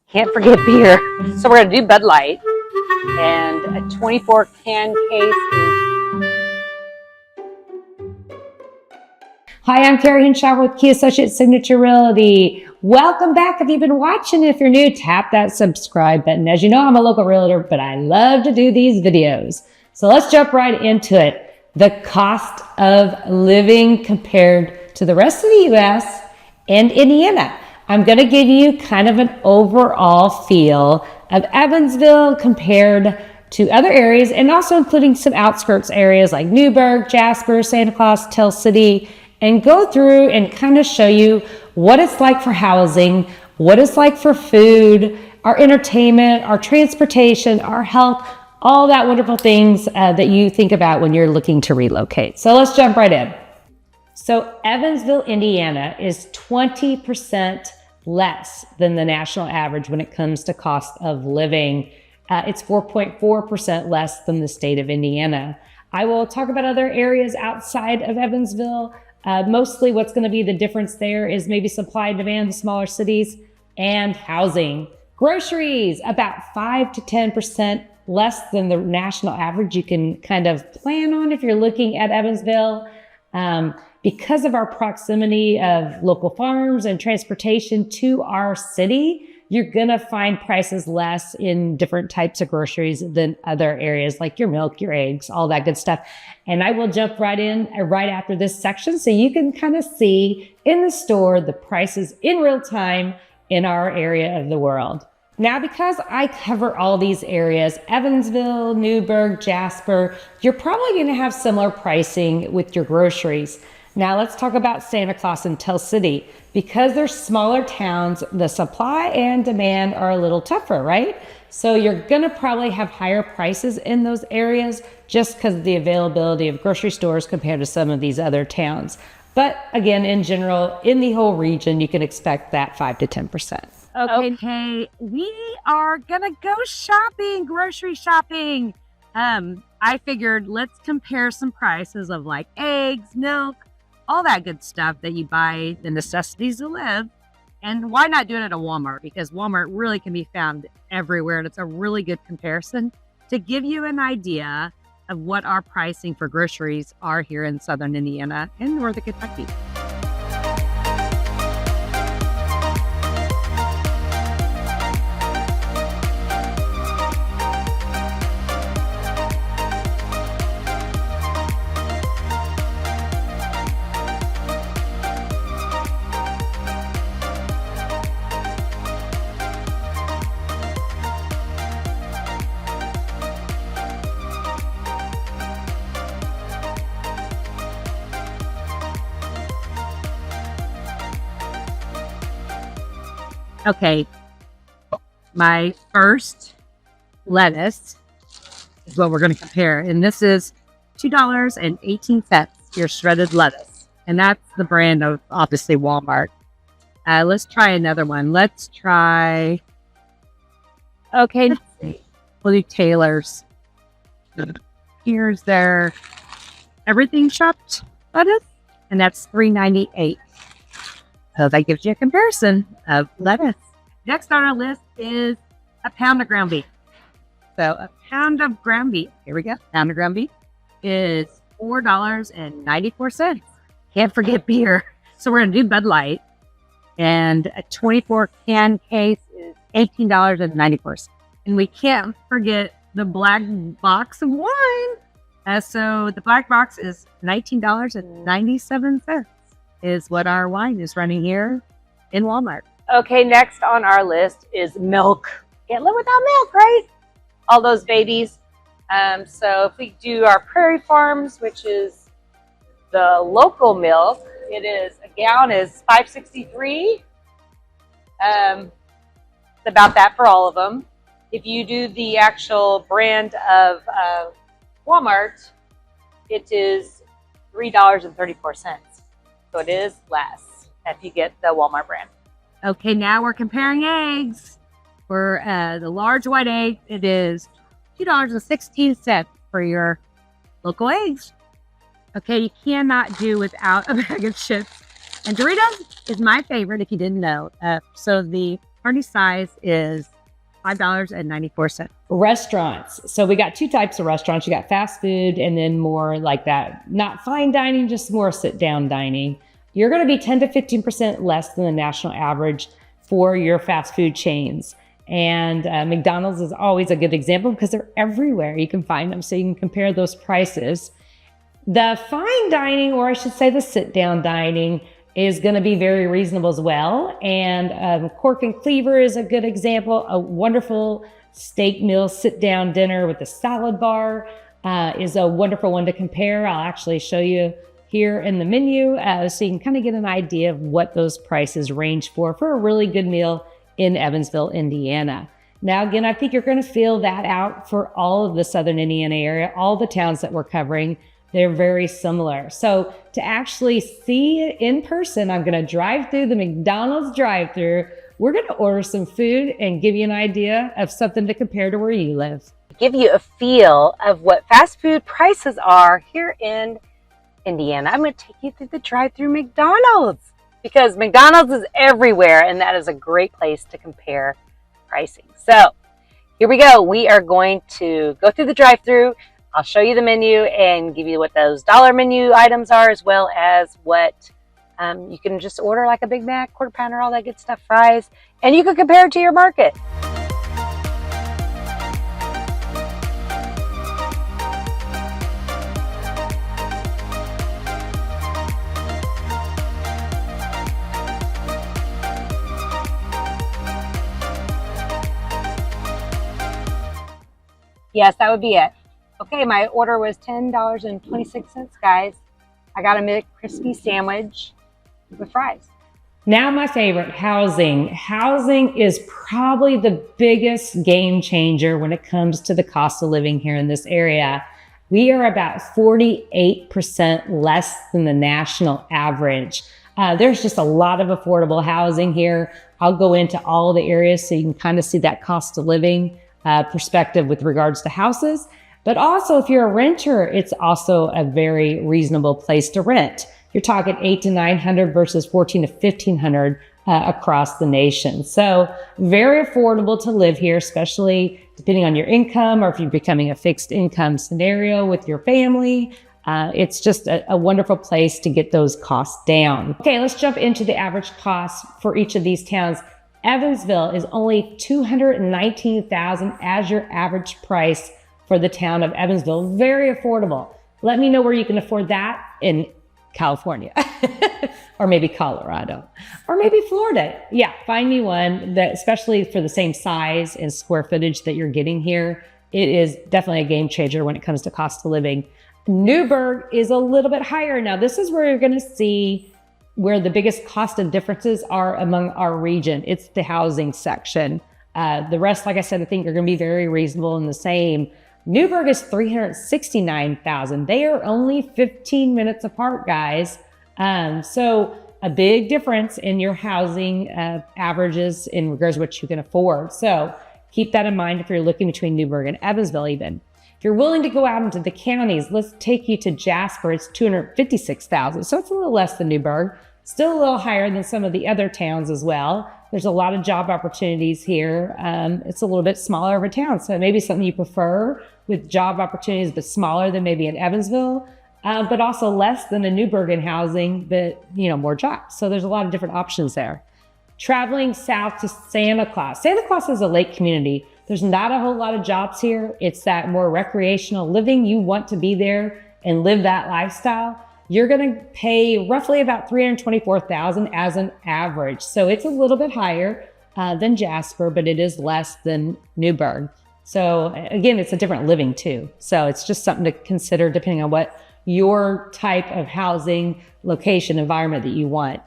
Can't forget beer. So we're gonna do Bud Light, and a 24 can case is... Hi, I'm Carrie Hinshaw with Key Associates Signature Realty. Welcome back. If you've been watching, if you're new, tap that subscribe button. As you know, I'm a local realtor, but I love to do these videos. So let's jump right into it. The cost of living compared to the rest of the U.S. and Indiana. I'm going to give you kind of an overall feel of Evansville compared to other areas, and also including some outskirts areas like Newburgh, Jasper, Santa Claus, Tell City, and go through and kind of show you what it's like for housing, what it's like for food, our entertainment, our transportation, our health, all that wonderful things that you think about when you're looking to relocate. So let's jump right in. So Evansville, Indiana is 20% less than the national average when it comes to cost of living. It's 4.4% less than the state of Indiana. I will talk about other areas outside of Evansville. Mostly what's going to be the difference there is maybe supply and demand in the smaller cities and housing. Groceries, about 5 to 10% less than the national average you can kind of plan on if you're looking at Evansville. Because of our proximity of local farms and transportation to our city, you're going to find prices less in different types of groceries than other areas like your milk, your eggs, all that good stuff. And I will jump right in right after this section so you can kind of see in the store the prices in real time in our area of the world. Now, because I cover all these areas, Evansville, Newburgh, Jasper, you're probably going to have similar pricing with your groceries. Now let's talk about Santa Claus and Tell City. Because they're smaller towns, the supply and demand are a little tougher, right? So you're gonna probably have higher prices in those areas just because of the availability of grocery stores compared to some of these other towns. But again, in general, in the whole region, you can expect that 5 to 10%. Okay, we are gonna go shopping, grocery shopping. I figured let's compare some prices of like eggs, milk, all that good stuff that you buy, the necessities to live. And why not do it at a Walmart? Because Walmart really can be found everywhere, and it's a really good comparison to give you an idea of what our pricing for groceries are here in Southern Indiana and Northern Kentucky. Okay, my first lettuce is what we're going to compare. And this is $2.18, your shredded lettuce. And that's the brand of, obviously, Walmart. Let's try another one. Let's try, okay, let's see. We'll do Taylor's. Here's their everything chopped lettuce, and that's $3.98. So that gives you a comparison of lettuce. Next on our list is a pound of ground beef. So a pound of ground beef, here we go. Pound of ground beef is $4.94. Can't forget beer. So we're gonna do Bud Light, and a 24 can case is $18.94. And we can't forget the black box of wine. So the black box is $19.97. is what our wine is running here in Walmart. Okay, next on our list is milk. Can't live without milk, right? All those babies. So if we do our Prairie Farms, which is the local milk, it is, a gallon is $5.63. It's about that for all of them. If you do the actual brand of Walmart, it is $3.34. So it is less if you get the Walmart brand. Okay, now we're comparing eggs. For the large white egg, it is $2.16 for your local eggs. Okay, you cannot do without a bag of chips. And Doritos is my favorite, if you didn't know. So the Party size is $5.94. Restaurants. So we got two types of restaurants. You got fast food and then more like that, not fine dining, just more sit down dining. You're going to be 10 to 15% less than the national average for your fast food chains. And McDonald's is always a good example because they're everywhere. You can find them, so you can compare those prices. The fine dining, or I should say the sit down dining, is going to be very reasonable as well. And Cork and Cleaver is a good example. A wonderful steak meal sit down dinner with a salad bar is a wonderful one to compare. I'll actually show you here in the menu so you can kind of get an idea of what those prices range for a really good meal in Evansville, Indiana. Now, again, I think you're going to feel that out for all of the Southern Indiana area, all the towns that we're covering. They're very similar. So to actually see it in person, I'm going to drive through the McDonald's drive-through. We're going to order some food and give you an idea of something to compare to where you live. Give you a feel of what fast food prices are here in Indiana. I'm going to take you through the drive-through McDonald's because McDonald's is everywhere, and that is a great place to compare pricing. So here we go. We are going to go through the drive-through. I'll show you the menu and give you what those dollar menu items are, as well as what you can just order, like a Big Mac, quarter pounder, all that good stuff, fries, and you can compare it to your market. Yes, that would be it. Okay, my order was $10.26, guys. I got a McCrispy sandwich with fries. Now my favorite, housing. Housing is probably the biggest game changer when it comes to the cost of living here in this area. We are about 48% less than the national average. There's just a lot of affordable housing here. I'll go into all the areas so you can kind of see that cost of living perspective with regards to houses. But also, if you're a renter, it's also a very reasonable place to rent. You're talking $800 to $900 versus $1,400 to $1,500 across the nation. So very affordable to live here, especially depending on your income, or if you're becoming a fixed income scenario with your family. It's just a wonderful place to get those costs down. Okay, let's jump into the average cost for each of these towns. Evansville is only $219,000 as your average price for the town of Evansville. Very affordable. Let me know where you can afford that in California or maybe Colorado or maybe Florida. Yeah, find me one that, especially for the same size and square footage that you're getting here, it is definitely a game changer when it comes to cost of living. Newburgh is a little bit higher. Now, this is where you're going to see where the biggest cost of differences are among our region. It's the housing section. The rest, like I said, I think are going to be very reasonable and the same. Newburgh is $369,000. They are only 15 minutes apart, guys. So a big difference in your housing averages in regards to what you can afford. So keep that in mind if you're looking between Newburgh and Evansville even. If you're willing to go out into the counties, let's take you to Jasper. It's $256,000. So it's a little less than Newburgh. Still a little higher than some of the other towns as well. There's a lot of job opportunities here. It's a little bit smaller of a town, so maybe something you prefer with job opportunities, but smaller than maybe in Evansville, but also less than a Newburgh in housing, but more jobs. So there's a lot of different options there. Traveling south to Santa Claus. Santa Claus is a lake community. There's not a whole lot of jobs here. It's that more recreational living. You want to be there and live that lifestyle. You're going to pay roughly about $324,000 as an average. So it's a little bit higher than Jasper, but it is less than Newburgh. So again, it's a different living too. So it's just something to consider depending on what your type of housing, location, environment that you want.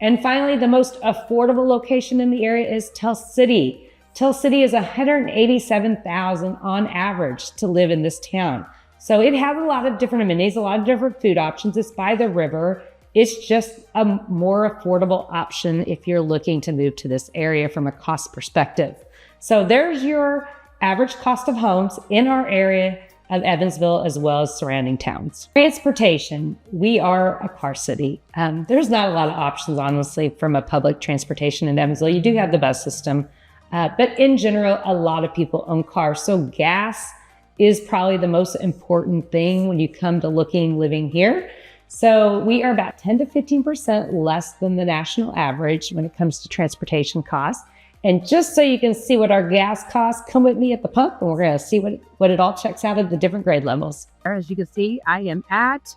And finally, the most affordable location in the area is Tell City. Tell City is $187,000 on average to live in this town. So it has a lot of different amenities, a lot of different food options. It's by the river. It's just a more affordable option if you're looking to move to this area from a cost perspective. So there's your average cost of homes in our area of Evansville as well as surrounding towns. Transportation, we are a car city. There's not a lot of options, honestly, from a public transportation in Evansville. You do have the bus system, but in general, a lot of people own cars. So gas is probably the most important thing when you come to living here. So we are about 10 to 15% less than the national average when it comes to transportation costs. And just so you can see what our gas costs, come with me at the pump and we're going to see what it all checks out at the different grade levels. As you can see, I am at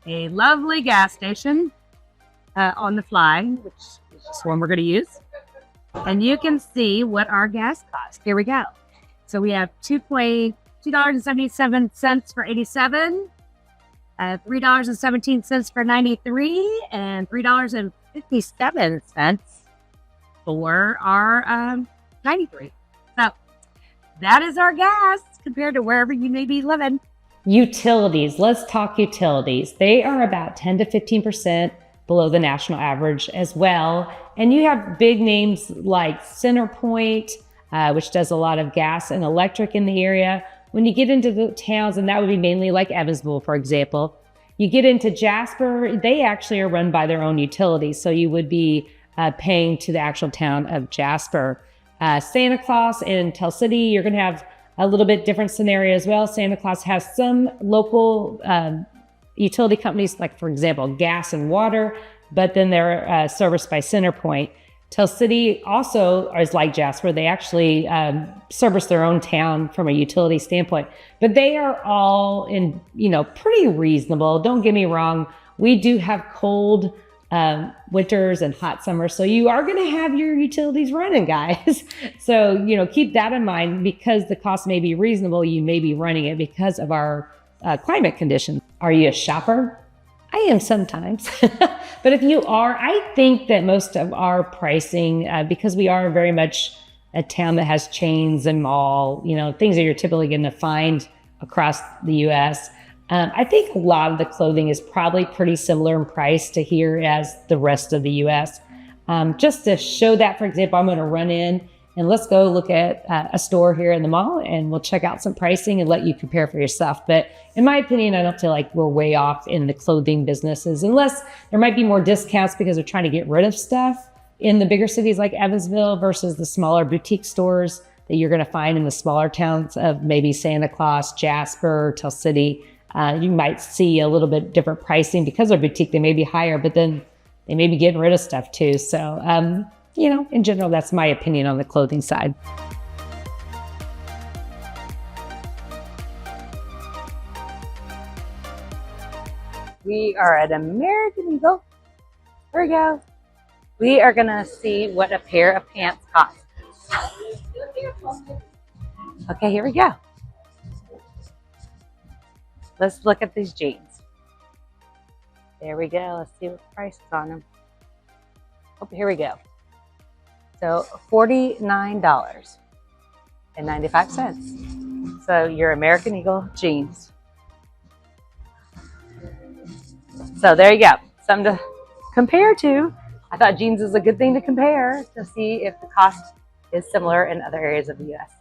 a lovely gas station on the fly, which is this one we're going to use. And you can see what our gas costs. Here we go. So we have $2.77 for 87, $3.17 for 93, and $3.57 for our 93. So that is our gas compared to wherever you may be living. Utilities, let's talk utilities. They are about 10 to 15% below the national average as well. And you have big names like CenterPoint, which does a lot of gas and electric in the area. When you get into the towns, and that would be mainly like Evansville, for example, you get into Jasper, they actually are run by their own utilities. So you would be paying to the actual town of Jasper. Santa Claus and Tell City, you're going to have a little bit different scenario as well. Santa Claus has some local utility companies, like for example, gas and water, but then they're serviced by CenterPoint. Tell City also is like Jasper. They actually service their own town from a utility standpoint, but they are all in, pretty reasonable. Don't get me wrong. We do have cold winters and hot summers. So you are going to have your utilities running, guys. So, keep that in mind. Because the cost may be reasonable, you may be running it because of our climate conditions. Are you a shopper? I am sometimes. But if you are, I think that most of our pricing, because we are very much a town that has chains and mall, things that you're typically going to find across the U.S., I think a lot of the clothing is probably pretty similar in price to here as the rest of the U.S. Just to show that, for example, I'm going to run in and let's go look at a store here in the mall and we'll check out some pricing and let you compare for yourself. But in my opinion, I don't feel like we're way off in the clothing businesses, unless there might be more discounts because they're trying to get rid of stuff in the bigger cities like Evansville versus the smaller boutique stores that you're going to find in the smaller towns of maybe Santa Claus, Jasper, Tell City. You might see a little bit different pricing because they're boutique. They may be higher, but then they may be getting rid of stuff too. So, in general, that's my opinion on the clothing side. We are at American Eagle. Here we go. We are going to see what a pair of pants costs. Okay, here we go. Let's look at these jeans. There we go. Let's see what the price is on them. Oh, here we go. So $49.95. So your American Eagle jeans. So there you go. Something to compare to. I thought jeans is a good thing to compare to see if the cost is similar in other areas of the U.S.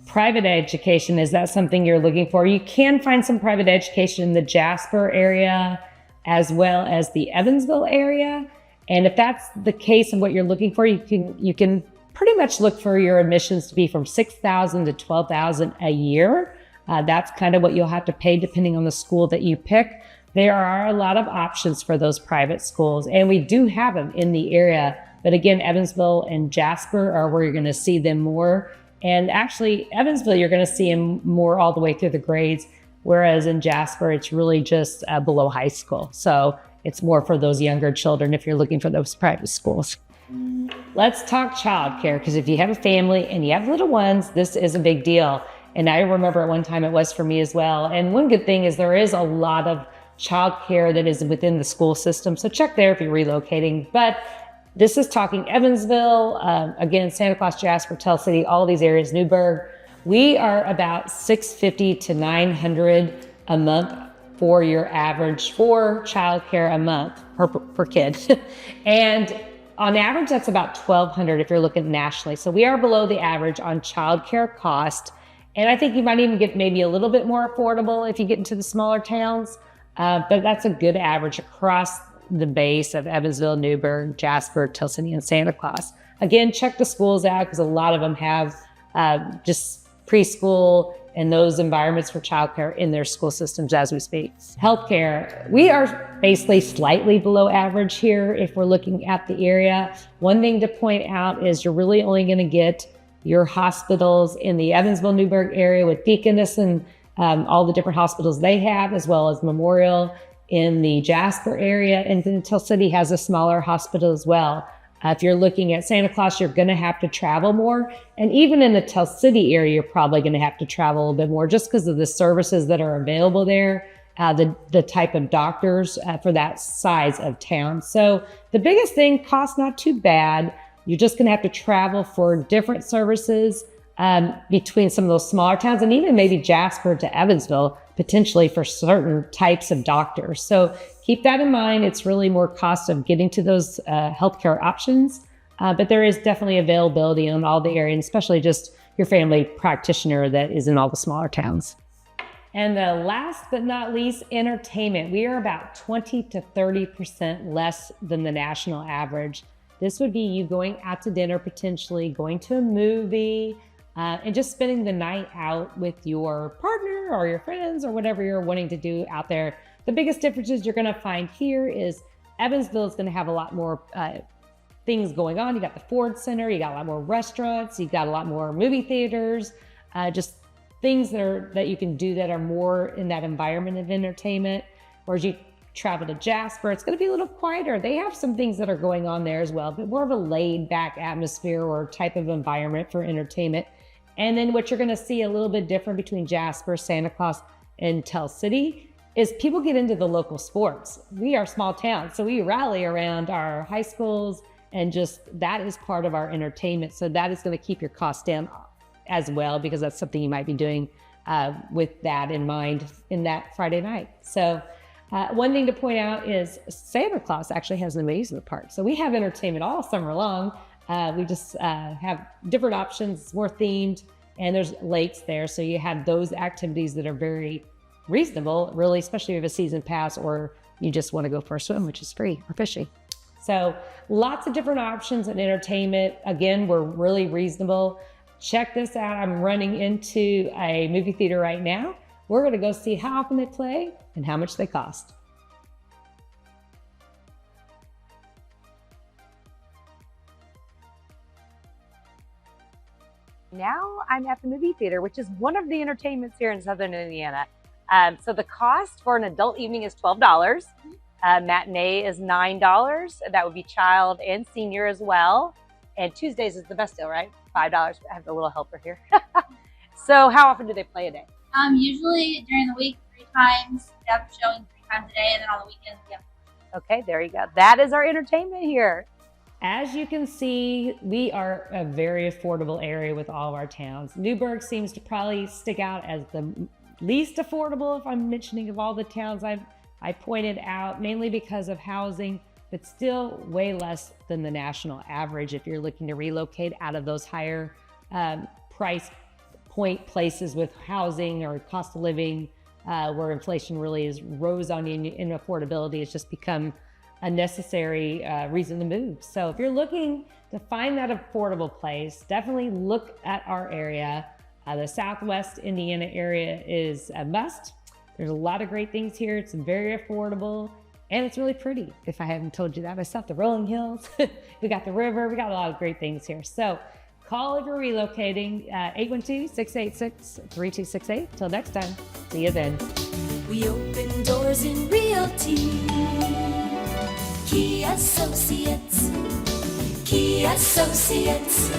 Private education, is that something you're looking for? You can find some private education in the Jasper area as well as the Evansville area. And if that's the case of what you're looking for, you can pretty much look for your admissions to be from $6,000 to $12,000 a year. That's kind of what you'll have to pay depending on the school that you pick. There are a lot of options for those private schools, and we do have them in the area. But again, Evansville and Jasper are where you're going to see them more. And actually, Evansville, you're going to see them more all the way through the grades, whereas in Jasper, it's really just below high school. So it's more for those younger children if you're looking for those private schools. Let's talk childcare, because if you have a family and you have little ones, this is a big deal. And I remember at one time it was for me as well. And one good thing is there is a lot of childcare that is within the school system. So check there if you're relocating. But this is talking Evansville, again, Santa Claus, Jasper, Tell City, all these areas, Newburgh. We are about $650 to $900 a month for your average for childcare a month per kid. And on average, that's about $1,200 if you're looking nationally. So we are below the average on childcare cost. And I think you might even get maybe a little bit more affordable if you get into the smaller towns. But that's a good average across the base of Evansville, Newburgh, Jasper, Tell City, and Santa Claus. Again, check the schools out because a lot of them have just preschool and those environments for childcare in their school systems as we speak. Healthcare, we are basically slightly below average here if we're looking at the area. One thing to point out is you're really only going to get your hospitals in the Evansville, Newburgh area with Deaconess and all the different hospitals they have, as well as Memorial in the Jasper area. And then Tell City has a smaller hospital as well. If you're looking at Santa Claus, you're going to have to travel more. And even in the Tell City area, you're probably going to have to travel a little bit more just because of the services that are available there, the type of doctors for that size of town. So the biggest thing, cost not too bad. You're just going to have to travel for different services between some of those smaller towns and even maybe Jasper to Evansville, potentially for certain types of doctors. So keep that in mind. It's really more cost of getting to those healthcare options, but there is definitely availability in all the areas, especially just your family practitioner that is in all the smaller towns. And the last but not least, entertainment. We are about 20 to 30% less than the national average. This would be you going out to dinner, potentially going to a movie, and just spending the night out with your partner or your friends or whatever you're wanting to do out there. The biggest differences you're going to find here is Evansville is going to have a lot more things going on. You got the Ford Center, you got a lot more restaurants, you got a lot more movie theaters, just things that you can do that are more in that environment of entertainment. Whereas you travel to Jasper, it's going to be a little quieter. They have some things that are going on there as well, but more of a laid back atmosphere or type of environment for entertainment. And then what you're going to see a little bit different between Jasper, Santa Claus, and Tell City is people get into the local sports. We are a small town, so we rally around our high schools, and just that is part of our entertainment. So that is going to keep your costs down as well, because that's something you might be doing with that in mind in that Friday night. So one thing to point out is Santa Claus actually has an amusement park. So we have entertainment all summer long. We just have different options. It's more themed, and there's lakes there. So you have those activities that are very reasonable, really, especially if you have a season pass or you just want to go for a swim, which is free, or fishing. So lots of different options in entertainment. Again, we're really reasonable. Check this out. I'm running into a movie theater right now. We're going to go see how often they play and how much they cost. Now I'm at the movie theater, which is one of the entertainments here in Southern Indiana. So the cost for an adult evening is $12. Matinee is $9. That would be child and senior as well. And Tuesdays is the best deal, right? $5. I have a little helper here. So how often do they play a day? Usually during the week, 3 times. We have showing 3 times a day, and then on the weekends, we have. Okay, there you go. That is our entertainment here. As you can see, we are a very affordable area with all of our towns. Newburgh seems to probably stick out as the least affordable, if I'm mentioning, of all the towns I pointed out, mainly because of housing, but still way less than the national average if you're looking to relocate out of those higher price point places with housing or cost of living, where inflation really is rose on you, and affordability has just become a necessary reason to move. So if you're looking to find that affordable place, definitely look at our area. The Southwest Indiana area is a must. There's a lot of great things here. It's very affordable, and it's really pretty. If I haven't told you that myself, the rolling hills, we got the river, we got a lot of great things here. So call if you're relocating, 812-686-3268. Till next time, see you then. We open doors in realty. Key Associates. Key Associates.